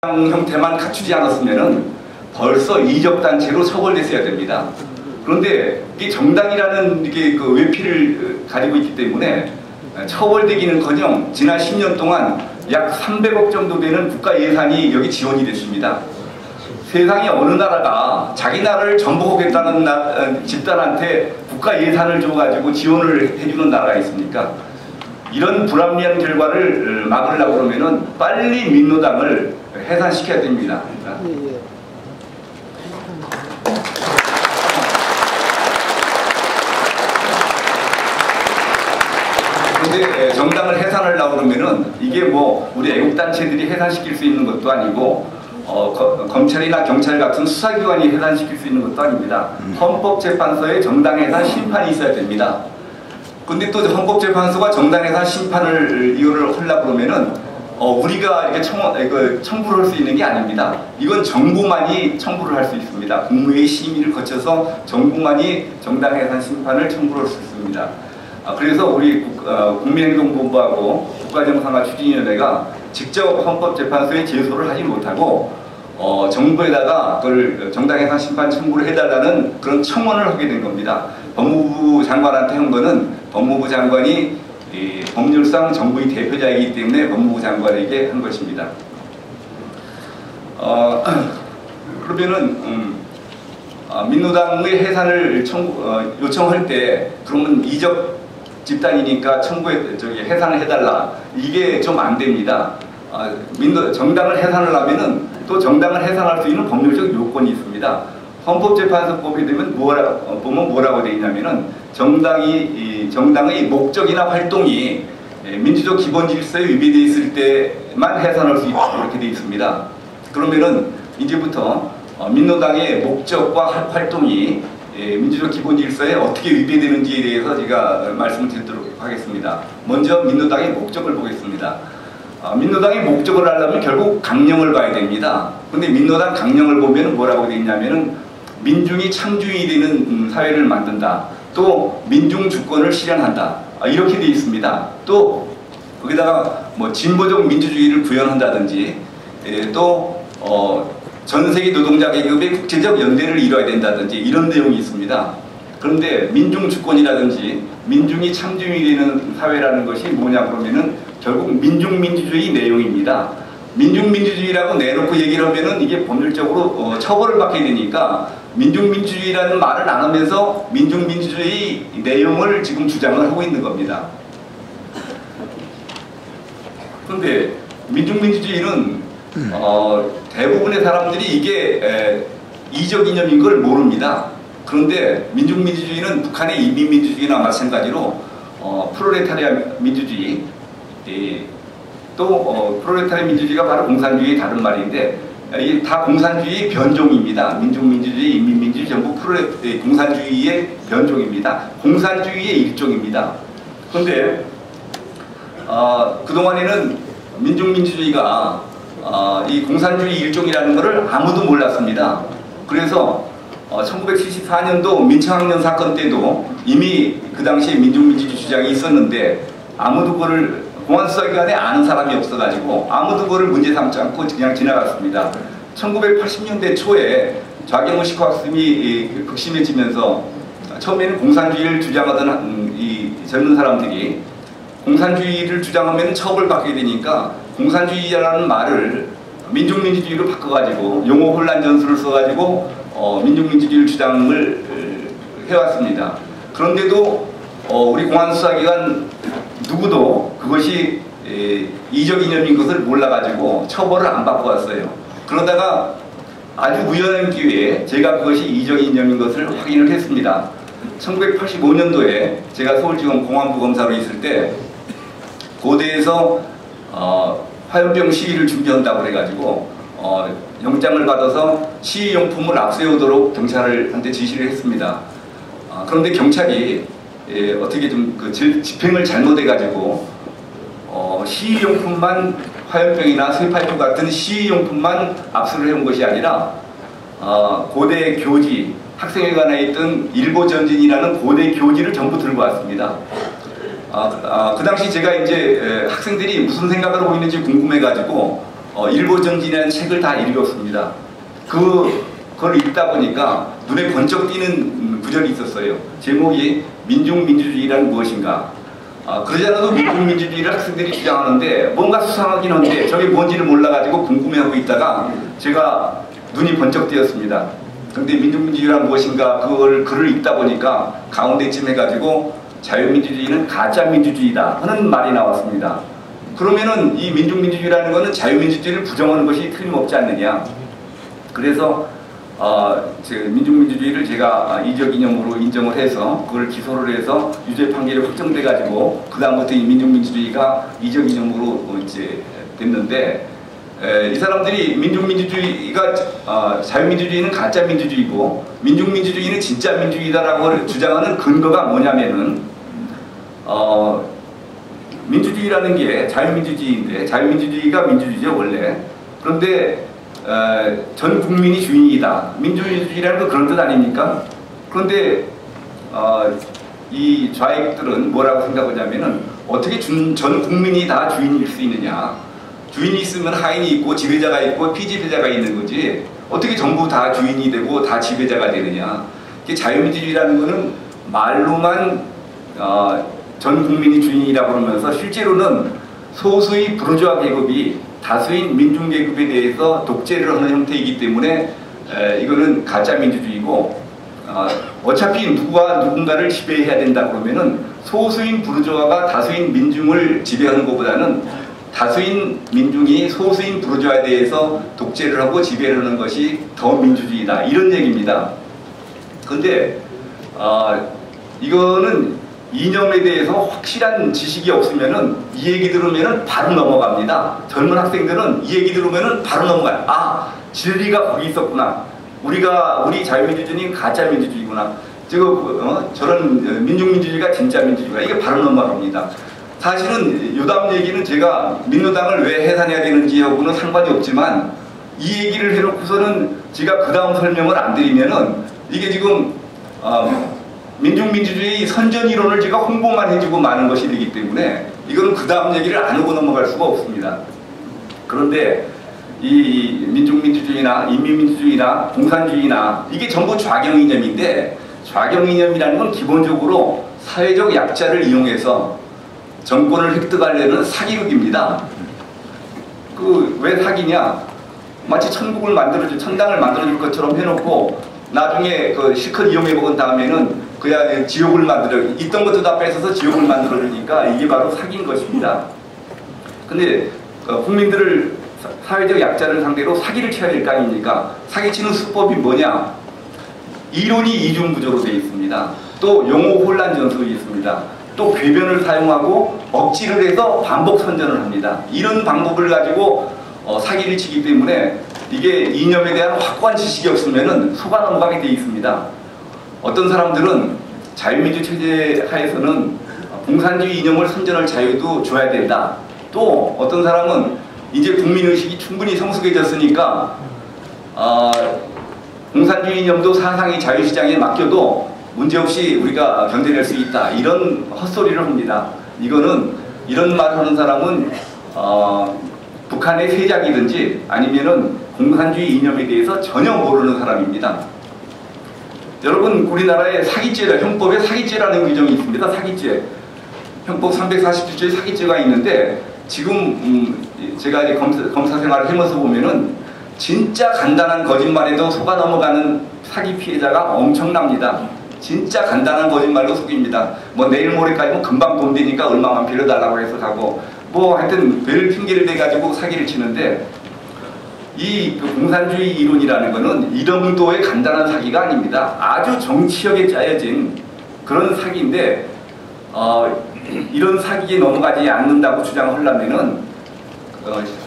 형태만 갖추지 않았으면은 벌써 이적단체로 처벌됐어야 됩니다. 그런데 이 정당이라는 이게 그 외피를 가지고 있기 때문에 처벌되기는커녕 지난 10년 동안 약 300억 정도 되는 국가 예산이 여기 지원이 됐습니다. 세상에 어느 나라가 자기 나라를 전복하겠다는 집단한테 국가 예산을 줘가지고 지원을 해주는 나라가 있습니까? 이런 불합리한 결과를 막으려고 그러면은 빨리 민노당을 해산시켜야 됩니다. 그런데 정당을 해산하려고 그러면은 이게 뭐 우리 애국단체들이 해산시킬 수 있는 것도 아니고 검찰이나 경찰 같은 수사기관이 해산시킬 수 있는 것도 아닙니다. 헌법재판소에 정당 해산 심판이 있어야 됩니다. 근데 또 헌법재판소가 정당 해산 심판을 이거를 하려고 그러면은 우리가 이렇게 청구를 할 수 있는 게 아닙니다. 이건 정부만이 청구를 할 수 있습니다. 국무회의 심의를 거쳐서 정부만이 정당 해산 심판을 청구를 할 수 있습니다. 그래서 우리 국민행동본부하고 국가정상화추진위원회가 직접 헌법재판소에 제소를 하지 못하고 정부에다가 그걸 정당해산 심판 청구를 해달라는 그런 청원을 하게 된 겁니다. 법무부 장관한테 한 거는 법무부 장관이 법률상 정부의 대표자이기 때문에 법무부 장관에게 한 것입니다. 그러면은 민노당의 해산을 요청할 때 그러면 이적 집단이니까 해산을 해달라, 이게 좀 안 됩니다. 정당을 해산을 하면은 또 정당을 해산할 수 있는 법률적 요건이 있습니다. 헌법재판소법에 보면 뭐라고 되어 있냐면은 정당의 목적이나 활동이 민주적 기본 질서에 위배되어 있을 때만 해산할 수 있도록 이렇게 되어 있습니다. 그러면은 이제부터 민노당의 목적과 활동이 민주적 기본 질서에 어떻게 위배되는지에 대해서 제가 말씀을 드리도록 하겠습니다. 먼저 민노당의 목적을 보겠습니다. 민노당의 목적을 하려면 결국 강령을 봐야 됩니다. 근데 민노당 강령을 보면 뭐라고 되어 있냐면은 민중이 창주인이 되는 사회를 만든다. 또 민중주권을 실현한다. 이렇게 되어 있습니다. 또 거기다가 뭐 진보적 민주주의를 구현한다든지 또 전 세계 노동자 계급의 국제적 연대를 이뤄야 된다든지 이런 내용이 있습니다. 그런데 민중주권이라든지 민중이 창주인이 되는 사회라는 것이 뭐냐 그러면은 결국 민중민주주의 내용입니다. 민중민주주의라고 내놓고 얘기를 하면은 이게 법률적으로 처벌을 받게 되니까 민중민주주의라는 말을 안 하면서 민중민주주의 내용을 지금 주장을 하고 있는 겁니다. 그런데 민중민주주의는 대부분의 사람들이 이게 이적 이념인 걸 모릅니다. 그런데 민중민주주의는 북한의 인민민주주의나 마찬가지로 프롤레타리아 민주주의, 또 프롤레타리아 민주주의가 바로 공산주의의 다른 말인데 이게 다 공산주의의 변종입니다. 민중민주주의, 인민민주주의 전부 공산주의의 변종입니다. 공산주의의 일종입니다. 그런데 그동안에는 민중민주주의가 이 공산주의 일종이라는 것을 아무도 몰랐습니다. 그래서 1974년도 민청학년 사건 때도 이미 그 당시에 민중민주주의 주장이 있었는데 아무도 그걸 공안수사기관에 아는 사람이 없어가지고 아무도 그걸 문제 삼지 않고 그냥 지나갔습니다. 1980년대 초에 좌경우식 학습이 극심해지면서 처음에는 공산주의를 주장하던 이 젊은 사람들이 공산주의를 주장하면 처벌받게 되니까 공산주의라는 말을 민중민주주의로 바꿔가지고 용어 혼란 전술을 써가지고 민중민주주의를 주장을 해왔습니다. 그런데도 우리 공안수사기관 누구도 그것이 이적 이념인 것을 몰라가지고 처벌을 안 받고 왔어요. 그러다가 아주 우연한 기회에 제가 그것이 이적 이념인 것을 확인을 했습니다. 1985년도에 제가 서울지검 공안부 검사로 있을 때 고대에서 화염병 시위를 준비한다고 해가지고 영장을 받아서 시위용품을 압수해오도록 경찰한테 지시를 했습니다. 그런데 경찰이 어떻게 좀 집행을 잘못해가지고 시위용품만 화염병이나 쇠파이프 같은 시위용품만 압수를 해온 것이 아니라 고대 교지, 학생회관에 있던 일보전진이라는 고대 교지를 전부 들고 왔습니다. 그 당시 제가 이제 학생들이 무슨 생각을 하고 있는지 궁금해가지고 일보정진이라는 책을 다 읽었습니다. 그걸 읽다 보니까 눈에 번쩍 띄는 구절이 있었어요. 제목이 민중민주주의란 무엇인가. 그러지 않아도 민중민주주의를 학생들이 주장하는데 뭔가 수상하긴 한데 저게 뭔지를 몰라가지고 궁금해하고 있다가 제가 눈이 번쩍 띄었습니다. 근데 민중민주주의란 무엇인가 그걸 글을 읽다 보니까 가운데쯤 해가지고 자유민주주의는 가짜민주주의다 하는 말이 나왔습니다. 그러면은 이 민중민주주의라는 것은 자유민주주의를 부정하는 것이 틀림없지 않느냐. 그래서 민중민주주의를 제가 이적 이념으로 인정을 해서 그걸 기소를 해서 유죄 판결이 확정돼 가지고 그 다음부터 이 민중민주주의가 이적 이념으로 이제 됐는데 이 사람들이 민중민주주의가 자유민주주의는 가짜민주주의고 민중민주주의는 진짜 민주주의다라고 주장하는 근거가 뭐냐면은 민주주의라는 게 자유민주주의인데 자유민주주의가 민주주의죠 원래. 그런데 전 국민이 주인이다. 민주주의라는 건 그런 뜻 아닙니까? 그런데 이 좌익들은 뭐라고 생각하냐면은 어떻게 전 국민이 다 주인일 수 있느냐. 주인이 있으면 하인이 있고 지배자가 있고 피지배자가 있는 거지 어떻게 전부 다 주인이 되고 다 지배자가 되느냐. 자유민주주의라는 거는 말로만 전 국민이 주인이라고 그러면서 실제로는 소수의 부르주아 계급이 다수인 민중 계급에 대해서 독재를 하는 형태이기 때문에 이거는 가짜 민주주의고 어차피 누군가를 지배해야 된다 그러면은 소수인 부르주아가 다수인 민중을 지배하는 것보다는 다수인 민중이 소수인 부르주아에 대해서 독재를 하고 지배를 하는 것이 더 민주주의다 이런 얘기입니다. 근데 이거는 이념에 대해서 확실한 지식이 없으면은 이 얘기 들으면은 바로 넘어갑니다. 젊은 학생들은 이 얘기 들으면은 바로 넘어가요. 진리가 거기 있었구나. 우리 자유민주주의는 가짜 민주주의구나. 저런 민중민주주의가 진짜 민주주의가 이게 바로 넘어갑니다. 사실은 요다음 얘기는 제가 민노당을 왜 해산해야 되는지하고는 상관이 없지만 이 얘기를 해놓고서는 제가 그 다음 설명을 안 드리면은 이게 지금 민중민주주의 선전이론을 제가 홍보만 해주고 마는 것이 되기 때문에 이거는 그 다음 얘기를 안 하고 넘어갈 수가 없습니다. 그런데 이 민중민주주의나 인민민주주의나 공산주의나 이게 전부 좌경이념인데 좌경이념이라는 건 기본적으로 사회적 약자를 이용해서 정권을 획득하려는 사기극입니다. 왜 사기냐? 마치 천당을 만들어줄 것처럼 해놓고 나중에 실컷 이용해 먹은 다음에는 그야 지옥을 있던 것도 다 뺏어서 지옥을 만들어주니까 이게 바로 사기인 것입니다. 근데 국민들을 사회적 약자를 상대로 사기를 쳐야 될 거 아닙니까? 사기치는 수법이 뭐냐? 이론이 이중구조로 되어 있습니다. 또 용어 혼란 전술이 있습니다. 또 궤변을 사용하고 억지를 해서 반복 선전을 합니다. 이런 방법을 가지고 사기를 치기 때문에 이게 이념에 대한 확고한 지식이 없으면 속아 넘어가게 되어 있습니다. 어떤 사람들은 자유민주 체제 하에서는 공산주의 이념을 선전할 자유도 줘야 된다. 또 어떤 사람은 이제 국민의식이 충분히 성숙해졌으니까 공산주의 이념도 사상이 자유시장에 맡겨도 문제없이 우리가 견뎌낼 수 있다. 이런 헛소리를 합니다. 이런 말 하는 사람은 북한의 세작이든지 아니면은 공산주의 이념에 대해서 전혀 모르는 사람입니다. 여러분 우리나라에 사기죄다. 형법에 사기죄라는 규정이 있습니다. 사기죄. 형법 347조에 사기죄가 있는데 지금 제가 이제 검사 생활을 하면서 보면은 진짜 간단한 거짓말에도 속아 넘어가는 사기 피해자가 엄청납니다. 진짜 간단한 거짓말로 속입니다. 뭐 내일 모레까지는 금방 돈 되니까 얼마만 빌려달라고 해서 가고 뭐 하여튼 별 핑계를 대가지고 사기를 치는데 이 공산주의 이론이라는 것은 이 정도의 간단한 사기가 아닙니다. 아주 정치력에 짜여진 그런 사기인데 이런 사기에 넘어가지 않는다고 주장하려면은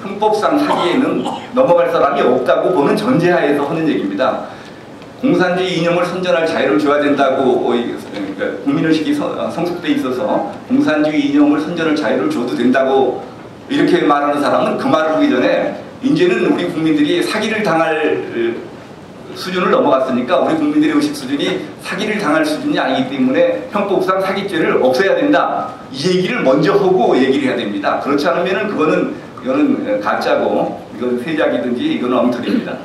형법상 사기에는 넘어갈 사람이 없다고 보는 전제하에서 하는 얘기입니다. 공산주의 이념을 선전할 자유를 줘야 된다고 그러니까 국민의식이 성숙돼 있어서 공산주의 이념을 선전할 자유를 줘도 된다고 이렇게 말하는 사람은 그 말을 하기 전에 이제는 우리 국민들이 사기를 당할 수준을 넘어갔으니까 우리 국민들의 의식 수준이 사기를 당할 수준이 아니기 때문에 형법상 사기죄를 없애야 된다. 이 얘기를 먼저 하고 얘기를 해야 됩니다. 그렇지 않으면 이거는 가짜고 이건 세작이든지 이건 엉터리입니다.